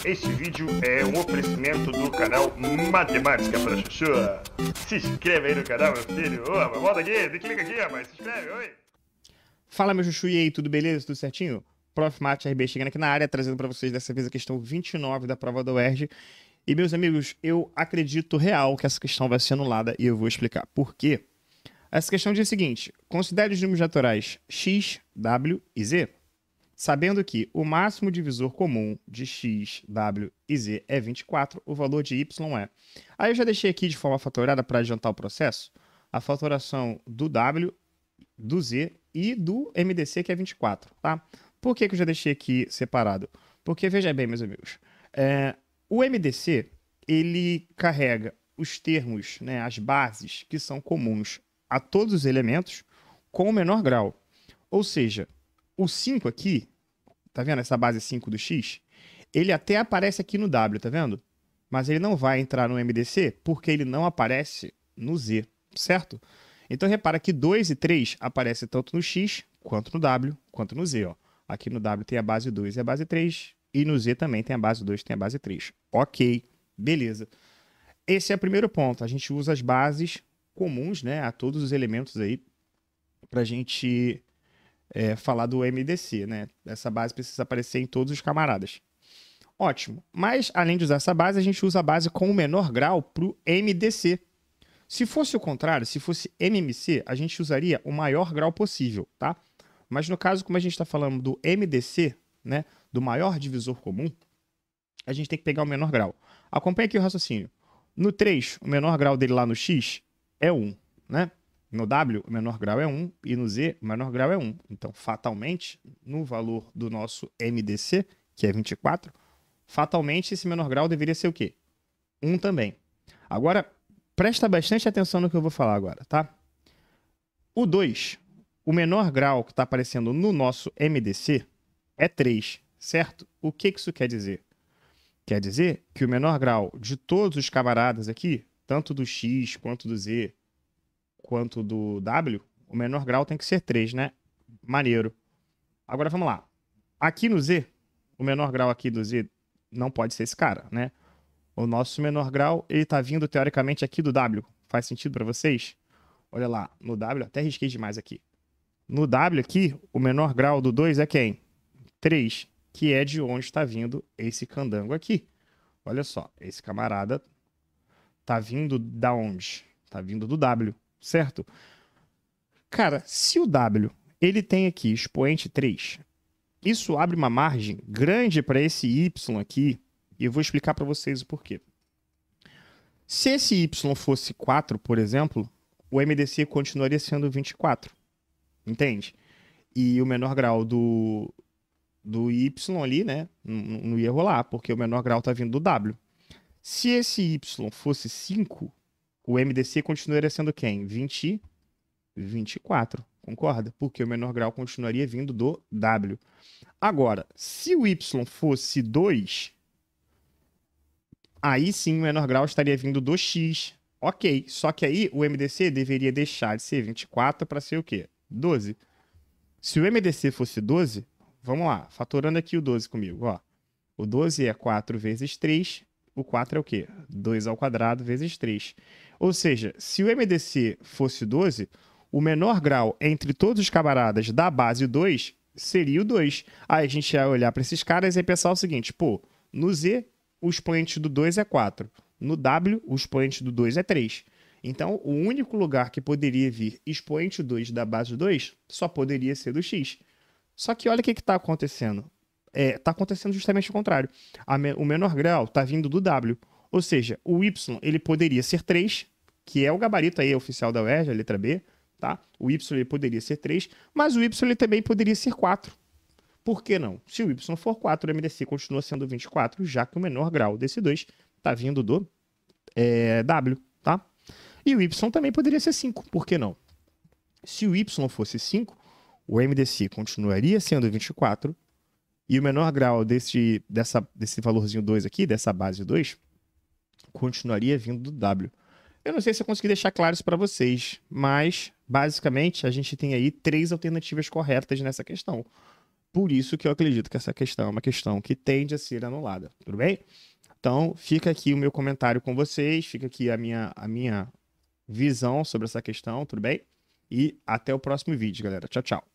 Este vídeo é um oferecimento do canal Matemática para Chuchu. Se inscreve aí no canal, meu filho. Ô, volta aqui, clica aqui, rapaz. Se inscreve, oi. Fala, meu Chuchu, e aí, tudo beleza? Tudo certinho? Prof. Mate RB chegando aqui na área, trazendo para vocês dessa vez a questão 29 da prova da UERJ. E, meus amigos, eu acredito real que essa questão vai ser anulada e eu vou explicar por quê. Essa questão diz o seguinte: considere os números naturais x, w e z, sabendo que o máximo divisor comum de x, w e z é 24, o valor de y é. Aí eu já deixei aqui de forma fatorada para adiantar o processo a fatoração do w, do z e do MDC, que é 24, tá? Por que eu já deixei aqui separado? Porque, veja bem, meus amigos, o MDC, ele carrega os termos, né, as bases que são comuns a todos os elementos com o menor grau. Ou seja, o 5 aqui, tá vendo essa base 5 do x? Ele até aparece aqui no W, tá vendo? Mas ele não vai entrar no MDC porque ele não aparece no Z, certo? Então, repara que 2 e 3 aparecem tanto no x, quanto no w, quanto no z. Ó. Aqui no w tem a base 2 e a base 3, e no z também tem a base 2 e tem a base 3. Ok, beleza. Esse é o primeiro ponto. A gente usa as bases comuns, né, a todos os elementos aí para a gente falar do MDC. Né? Essa base precisa aparecer em todos os camaradas. Ótimo. Mas, além de usar essa base, a gente usa a base com o menor grau para o MDC. Se fosse o contrário, se fosse MMC, a gente usaria o maior grau possível, tá? Mas no caso, como a gente está falando do MDC, né, do maior divisor comum, a gente tem que pegar o menor grau. Acompanhe aqui o raciocínio. No 3, o menor grau dele lá no X é 1, né? No W, o menor grau é 1 e no Z, o menor grau é 1. Então, fatalmente, no valor do nosso MDC, que é 24, fatalmente esse menor grau deveria ser o quê? 1 também. Agora, presta bastante atenção no que eu vou falar agora, tá? O 2, o menor grau que está aparecendo no nosso MDC é 3, certo? O que isso quer dizer? Quer dizer que o menor grau de todos os camaradas aqui, tanto do X, quanto do Z, quanto do W, o menor grau tem que ser 3, né? Maneiro. Agora vamos lá. Aqui no Z, o menor grau aqui do Z não pode ser esse cara, né? O nosso menor grau, ele tá vindo teoricamente aqui do W. Faz sentido para vocês? Olha lá, no W, até risquei demais aqui. No W aqui, o menor grau do 2 é quem? 3, que é de onde está vindo esse candango aqui. Olha só, esse camarada tá vindo da onde? Tá vindo do W, certo? Cara, se o W, ele tem aqui expoente 3, isso abre uma margem grande para esse Y aqui, e eu vou explicar para vocês o porquê. Se esse Y fosse 4, por exemplo, o MDC continuaria sendo 24. Entende? E o menor grau do Y ali, né, não ia rolar, porque o menor grau está vindo do W. Se esse Y fosse 5, o MDC continuaria sendo quem? 24. Concorda? Porque o menor grau continuaria vindo do W. Agora, se o Y fosse 2... aí sim o menor grau estaria vindo do X. Ok, só que aí o MDC deveria deixar de ser 24 para ser o quê? 12. Se o MDC fosse 12, vamos lá, fatorando aqui o 12 comigo. Ó. O 12 é 4 vezes 3, o 4 é o quê? 2 ao quadrado vezes 3. Ou seja, se o MDC fosse 12, o menor grau entre todos os camaradas da base 2 seria o 2. Aí a gente ia olhar para esses caras e pensar o seguinte, pô, no Z, o expoente do 2 é 4. No W, o expoente do 2 é 3. Então, o único lugar que poderia vir expoente 2 da base 2 só poderia ser do X. Só que olha o que está acontecendo. Está acontecendo justamente o contrário. O menor grau está vindo do W. Ou seja, o Y ele poderia ser 3, que é o gabarito aí oficial da UERJ, a letra B. Tá? O Y ele poderia ser 3, mas o Y ele também poderia ser 4. Por que não? Se o Y for 4, o MDC continua sendo 24, já que o menor grau desse 2 está vindo do W, tá? E o Y também poderia ser 5, por que não? Se o Y fosse 5, o MDC continuaria sendo 24, e o menor grau desse valorzinho 2 aqui, dessa base 2, continuaria vindo do W. Eu não sei se eu consegui deixar claro isso para vocês, mas, basicamente, a gente tem aí 3 alternativas corretas nessa questão. Por isso que eu acredito que essa questão é uma questão que tende a ser anulada, tudo bem? Então, fica aqui o meu comentário com vocês, fica aqui a minha visão sobre essa questão, tudo bem? E até o próximo vídeo, galera. Tchau, tchau.